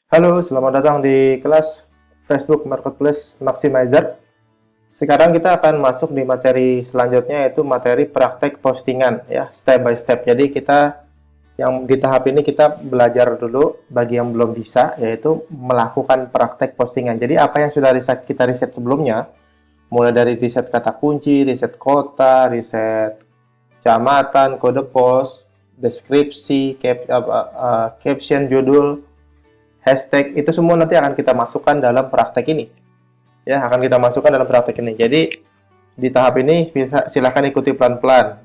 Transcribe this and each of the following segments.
Halo, selamat datang di kelas Facebook Marketplace Maximizer. Sekarang kita akan masuk di materi selanjutnya, yaitu materi praktek postingan ya, step by step. Jadi kita yang di tahap ini kita belajar dulu bagi yang belum bisa, yaitu melakukan praktek postingan. Jadi apa yang sudah kita riset sebelumnya, mulai dari riset kata kunci, riset kota, riset kecamatan, kode pos, deskripsi, caption, judul, hashtag, itu semua nanti akan kita masukkan dalam praktek ini. Ya, akan kita masukkan dalam praktek ini. Jadi di tahap ini silakan ikuti pelan-pelan.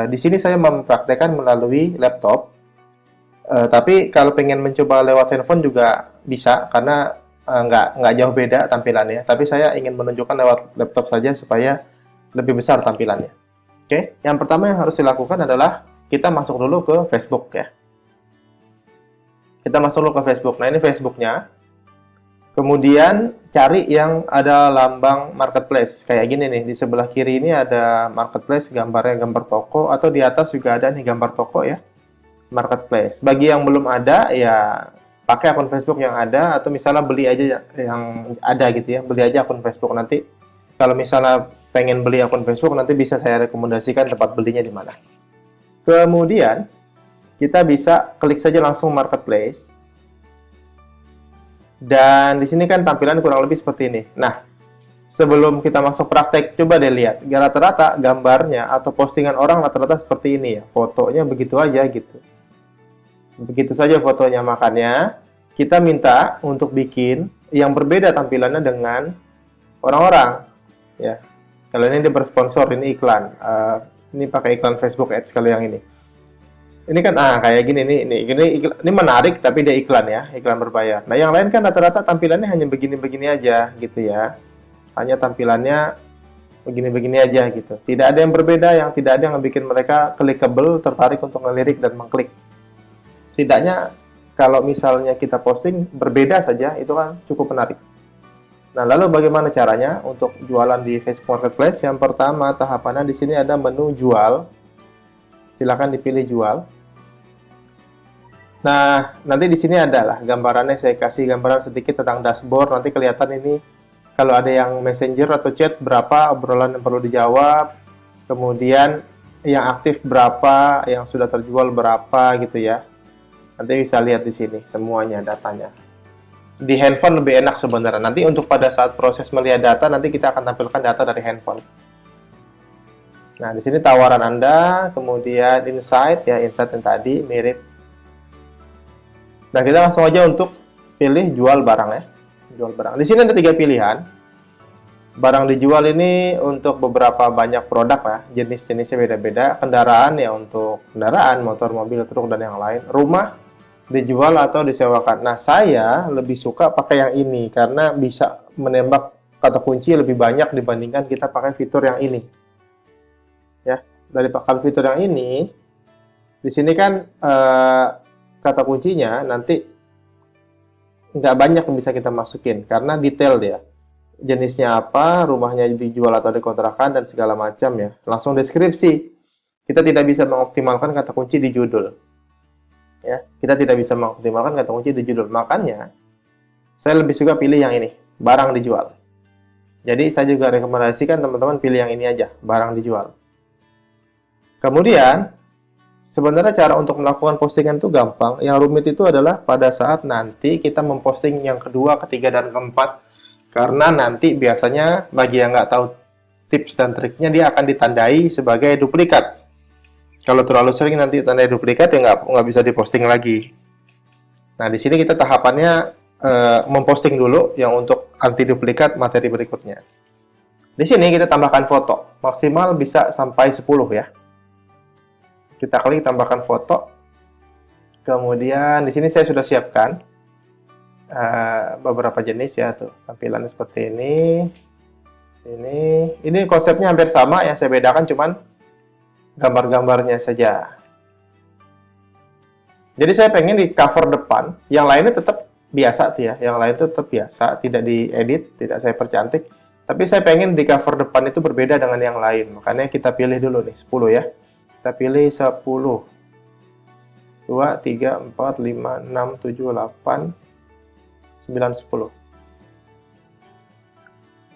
Di sini saya mempraktekkan melalui laptop. Tapi kalau pengen mencoba lewat handphone juga bisa, karena nggak jauh beda tampilannya. Tapi saya ingin menunjukkan lewat laptop saja supaya lebih besar tampilannya. Oke, yang pertama yang harus dilakukan adalah kita masuk dulu ke Facebook ya. Kita masuk dulu ke Facebook. Nah, ini Facebooknya. Kemudian cari yang ada lambang marketplace. Kayak gini nih, di sebelah kiri ini ada marketplace, gambarnya gambar toko, atau di atas juga ada nih gambar toko ya, marketplace. Bagi yang belum ada, ya pakai akun Facebook yang ada, atau misalnya beli aja yang ada gitu ya, beli aja akun Facebook. Nanti kalau misalnya pengen beli akun Facebook, nanti bisa saya rekomendasikan tempat belinya di mana. Kemudian kita bisa klik saja langsung marketplace. Dan di sini kan tampilan kurang lebih seperti ini. Nah, sebelum kita masuk praktek, coba deh lihat. Rata-rata gambarnya atau postingan orang rata-rata seperti ini ya. Fotonya begitu aja gitu. Begitu saja fotonya, makanya kita minta untuk bikin yang berbeda tampilannya dengan orang-orang. Ya, kalau ini dia bersponsor, ini iklan. Ini pakai iklan Facebook Ads kalau yang ini. Ini kan kayak gini ini menarik tapi dia iklan ya, iklan berbayar. Nah, yang lain kan rata-rata tampilannya hanya begini-begini aja gitu ya. Hanya tampilannya begini-begini aja gitu. Tidak ada yang berbeda, yang tidak ada yang bikin mereka clickable, tertarik untuk ngelirik dan mengklik. Setidaknya kalau misalnya kita posting berbeda saja, itu kan cukup menarik. Nah, lalu bagaimana caranya untuk jualan di Facebook Marketplace? Yang pertama, tahapannya di sini ada menu jual. Silakan dipilih jual. Nah, nanti di sini adalah gambarannya, saya kasih gambaran sedikit tentang dashboard. Nanti kelihatan ini kalau ada yang messenger atau chat berapa obrolan yang perlu dijawab, kemudian yang aktif berapa, yang sudah terjual berapa gitu ya. Nanti bisa lihat di sini semuanya datanya. Di handphone lebih enak sebenarnya. Nanti untuk pada saat proses melihat data, nanti kita akan tampilkan data dari handphone. Nah, di sini tawaran Anda, kemudian insight ya, insight yang tadi mirip. Nah, kita langsung aja untuk pilih jual barang ya. Jual barang. Di sini ada 3 pilihan. Barang dijual ini untuk beberapa banyak produk ya. Jenis-jenisnya beda-beda. Kendaraan ya untuk kendaraan, motor, mobil, truk, dan yang lain. Rumah dijual atau disewakan. Nah, saya lebih suka pakai yang ini karena bisa menembak kata kunci lebih banyak dibandingkan kita pakai fitur yang ini. Ya, dari pakai fitur yang ini, di sini kan kata kuncinya nanti nggak banyak yang bisa kita masukin karena detail dia, jenisnya apa, rumahnya dijual atau dikontrakan, dan segala macam ya. Langsung deskripsi, kita tidak bisa mengoptimalkan kata kunci di judul ya, kita tidak bisa mengoptimalkan kata kunci di judul. Makanya saya lebih suka pilih yang ini, barang dijual. Jadi saya juga rekomendasikan teman-teman pilih yang ini aja, barang dijual. Kemudian sebenarnya cara untuk melakukan postingan itu gampang. Yang rumit itu adalah pada saat nanti kita memposting yang kedua, ketiga, dan keempat. Karena nanti biasanya bagi yang nggak tahu tips dan triknya, dia akan ditandai sebagai duplikat. Kalau terlalu sering nanti tandai duplikat ya nggak bisa diposting lagi. Nah, di sini kita tahapannya memposting dulu yang untuk anti duplikat materi berikutnya. Di sini kita tambahkan foto. Maksimal bisa sampai 10 ya. Kita klik tambahkan foto. Kemudian di sini saya sudah siapkan beberapa jenis ya, tuh tampilannya seperti ini. Ini konsepnya hampir sama, yang saya bedakan cuman gambar-gambarnya saja. Jadi saya pengen di cover depan, yang lainnya tetap biasa tuh ya, yang lain itu tetap biasa, tidak diedit, tidak saya percantik. Tapi saya pengen di cover depan itu berbeda dengan yang lain, makanya kita pilih dulu nih 10 ya. Kita pilih 10. 2, 3, 4, 5, 6, 7, 8, 910.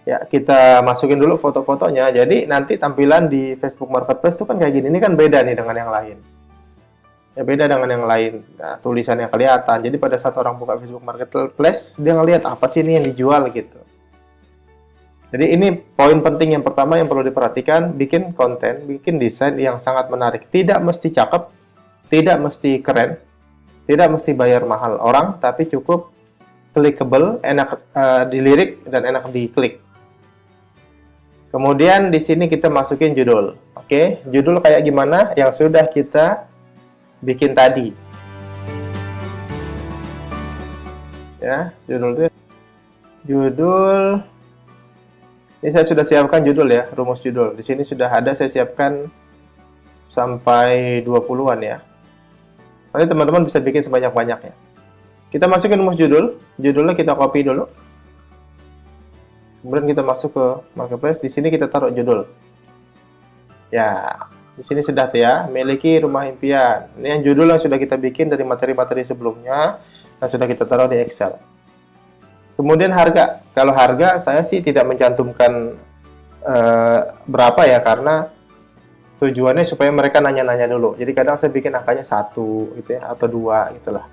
Ya, kita masukin dulu foto-fotonya. Jadi nanti tampilan di Facebook Marketplace itu kan kayak gini. Ini kan beda nih dengan yang lain. Ya beda dengan yang lain. Nah, tulisannya kelihatan. Jadi pada saat orang buka Facebook Marketplace, dia ngelihat apa sih ini yang dijual gitu. Jadi ini poin penting yang pertama yang perlu diperhatikan, bikin konten, bikin desain yang sangat menarik. Tidak mesti cakep, tidak mesti keren, tidak mesti bayar mahal orang, tapi cukup clickable, enak dilirik dan enak diklik. Kemudian di sini kita masukin judul. Oke, judul kayak gimana yang sudah kita bikin tadi. Ya, judul ini saya sudah siapkan judul ya, rumus judul. Di sini sudah ada saya siapkan sampai 20-an ya. Nanti teman-teman bisa bikin sebanyak-banyaknya. Kita masukin rumus judul, judulnya kita copy dulu. Kemudian kita masuk ke Marketplace, di sini kita taruh judul. Ya, di sini sudah ya, miliki rumah impian. Ini yang judul yang sudah kita bikin dari materi-materi sebelumnya, yang sudah kita taruh di Excel. Kemudian harga. Kalau harga, saya sih tidak mencantumkan berapa ya, karena tujuannya supaya mereka nanya-nanya dulu. Jadi kadang saya bikin angkanya 1 gitu ya, atau 2 gitulah.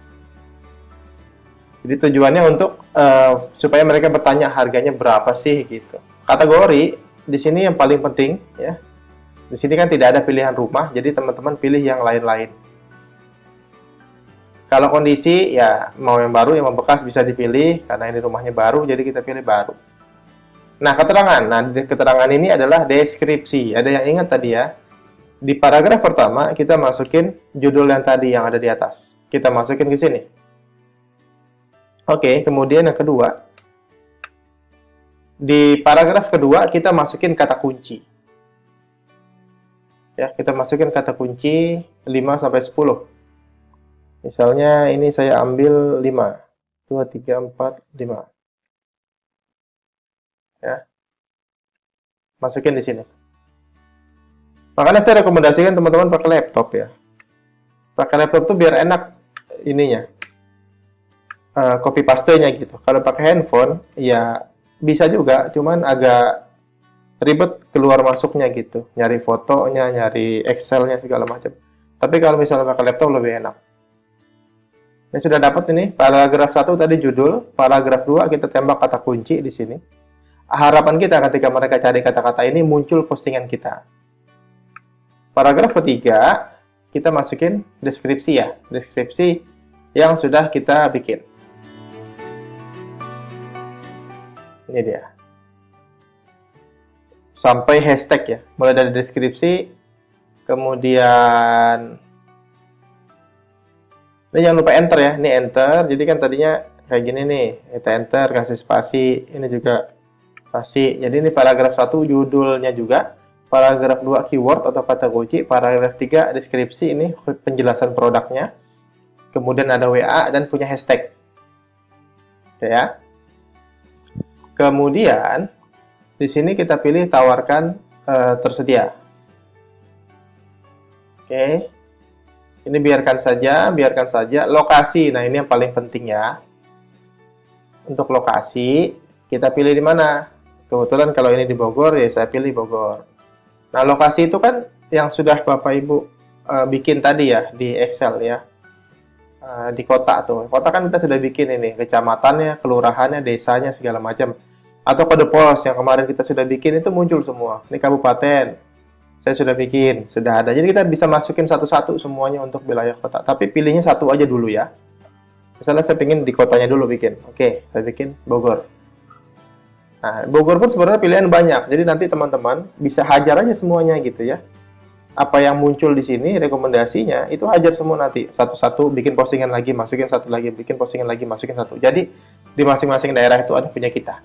Jadi tujuannya untuk supaya mereka bertanya harganya berapa sih gitu. Kategori di sini yang paling penting ya. Di sini kan tidak ada pilihan rumah, jadi teman-teman pilih yang lain-lain. Kalau kondisi ya mau yang baru, yang bekas bisa dipilih karena ini rumahnya baru, jadi kita pilih baru. Nah, keterangan. Nah, di keterangan ini adalah deskripsi. Ada yang ingat tadi ya? Di paragraf pertama kita masukin judul yang tadi yang ada di atas. Kita masukin ke sini. Oke, kemudian yang kedua, di paragraf kedua kita masukin kata kunci. Ya, kita masukin kata kunci 5-10. Misalnya ini saya ambil 5. 2, 3, 4, 5. Ya. Masukin di sini. Makanya saya rekomendasikan teman-teman pakai laptop ya. Pakai laptop tuh biar enak ininya. Copy paste-nya gitu. Kalau pakai handphone, ya bisa juga, cuman agak ribet keluar masuknya gitu. Nyari fotonya, nyari Excel-nya segala macam. Tapi kalau misalnya pakai laptop lebih enak. Ini sudah dapat ini, paragraf 1 tadi judul, paragraf 2 kita tembak kata kunci di sini. Harapan kita ketika mereka cari kata-kata ini muncul postingan kita. Paragraf ketiga, kita masukin deskripsi ya. Deskripsi yang sudah kita bikin. Ini dia. Sampai hashtag ya. Mulai dari deskripsi, kemudian ini jangan lupa enter ya. Ini enter. Jadi kan tadinya kayak gini nih. Kita enter, kasih spasi. Ini juga spasi. Jadi ini paragraf 1 judulnya juga. Paragraf 2 keyword atau kata kunci. Paragraf 3 deskripsi. Ini penjelasan produknya. Kemudian ada WA dan punya hashtag. Oke ya. Kemudian di sini kita pilih tawarkan tersedia. Oke. Ini biarkan saja. Lokasi, nah ini yang paling penting ya. Untuk lokasi, kita pilih di mana? Kebetulan kalau ini di Bogor, ya saya pilih Bogor. Nah, lokasi itu kan yang sudah Bapak Ibu bikin tadi ya, di Excel ya. Di kota tuh. Kota kan kita sudah bikin ini, kecamatannya, kelurahannya, desanya, segala macam. Atau kode pos yang kemarin kita sudah bikin itu muncul semua. Ini kabupaten, saya sudah bikin, sudah ada. Jadi kita bisa masukin satu-satu semuanya untuk wilayah kota. Tapi pilihnya satu aja dulu ya. Misalnya saya ingin di kotanya dulu bikin. Oke, saya bikin Bogor. Nah, Bogor pun sebenarnya pilihan banyak. Jadi nanti teman-teman bisa hajar aja semuanya gitu ya. Apa yang muncul di sini, rekomendasinya, itu hajar semua nanti. Satu-satu, bikin postingan lagi, masukin satu lagi, bikin postingan lagi, masukin satu. Jadi, di masing-masing daerah itu ada punya kita.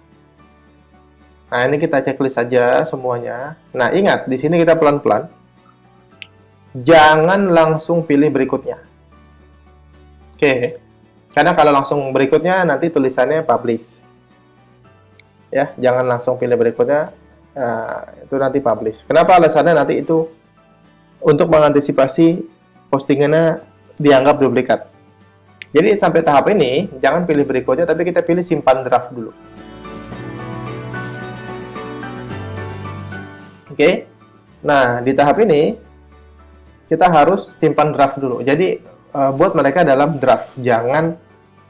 Nah, ini kita checklist saja semuanya. Nah, ingat, di sini kita pelan-pelan. Jangan langsung pilih berikutnya. Oke. Karena kalau langsung berikutnya, nanti tulisannya publish. Ya, jangan langsung pilih berikutnya. Itu nanti publish. Kenapa alasannya nanti itu untuk mengantisipasi postingannya dianggap duplikat. Jadi sampai tahap ini, jangan pilih berikutnya, tapi kita pilih simpan draft dulu. Oke. Nah, di tahap ini, kita harus simpan draft dulu. Jadi, buat mereka dalam draft. Jangan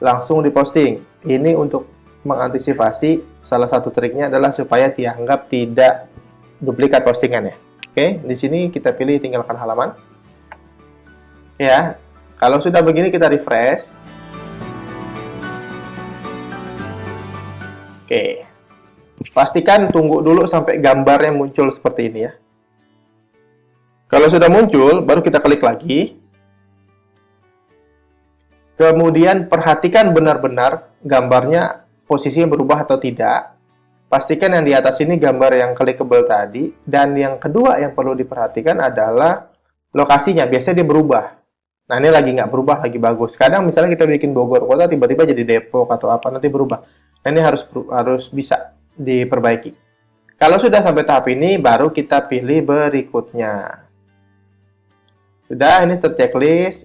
langsung diposting. Ini untuk mengantisipasi, salah satu triknya adalah supaya dianggap tidak duplikat postingannya. Oke, di sini kita pilih tinggalkan halaman. Ya, kalau sudah begini kita refresh. Oke, pastikan tunggu dulu sampai gambarnya muncul seperti ini ya. Kalau sudah muncul, baru kita klik lagi. Kemudian perhatikan benar-benar gambarnya posisinya berubah atau tidak. Pastikan yang di atas ini gambar yang clickable tadi, dan yang kedua yang perlu diperhatikan adalah lokasinya. Biasanya dia berubah. Nah, ini lagi nggak berubah, lagi bagus. Kadang misalnya kita bikin Bogor Kota, tiba-tiba jadi Depok atau apa, nanti berubah. Nah, ini harus bisa diperbaiki. Kalau sudah sampai tahap ini, baru kita pilih berikutnya. Sudah, ini terchecklist.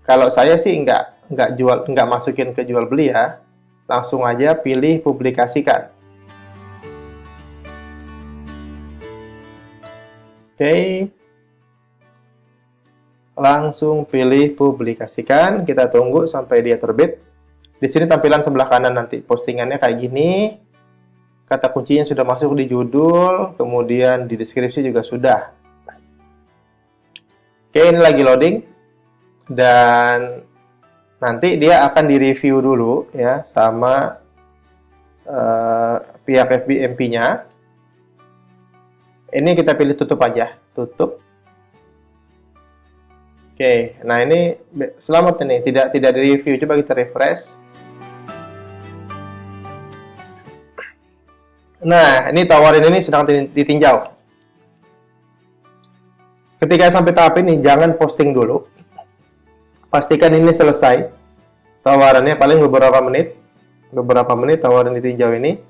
Kalau saya sih nggak masukin ke jual beli ya. Langsung aja pilih publikasikan. Oke, langsung pilih publikasikan. Kita tunggu sampai dia terbit. Di sini tampilan sebelah kanan nanti postingannya kayak gini. Kata kuncinya sudah masuk di judul, kemudian di deskripsi juga sudah. Oke, ini lagi loading. Dan nanti dia akan direview dulu ya sama pihak FBMP-nya. Ini kita pilih tutup aja, tutup. Oke, nah ini selamat ini, tidak di-review. Coba kita refresh. Nah, ini tawarin ini sedang ditinjau. Ketika sampai tahap ini, jangan posting dulu. Pastikan ini selesai. Tawarannya paling beberapa menit tawaran ditinjau ini.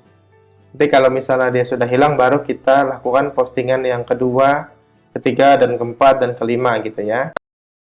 Nanti kalau misalnya dia sudah hilang, baru kita lakukan postingan yang kedua, ketiga, dan keempat, dan kelima gitu ya.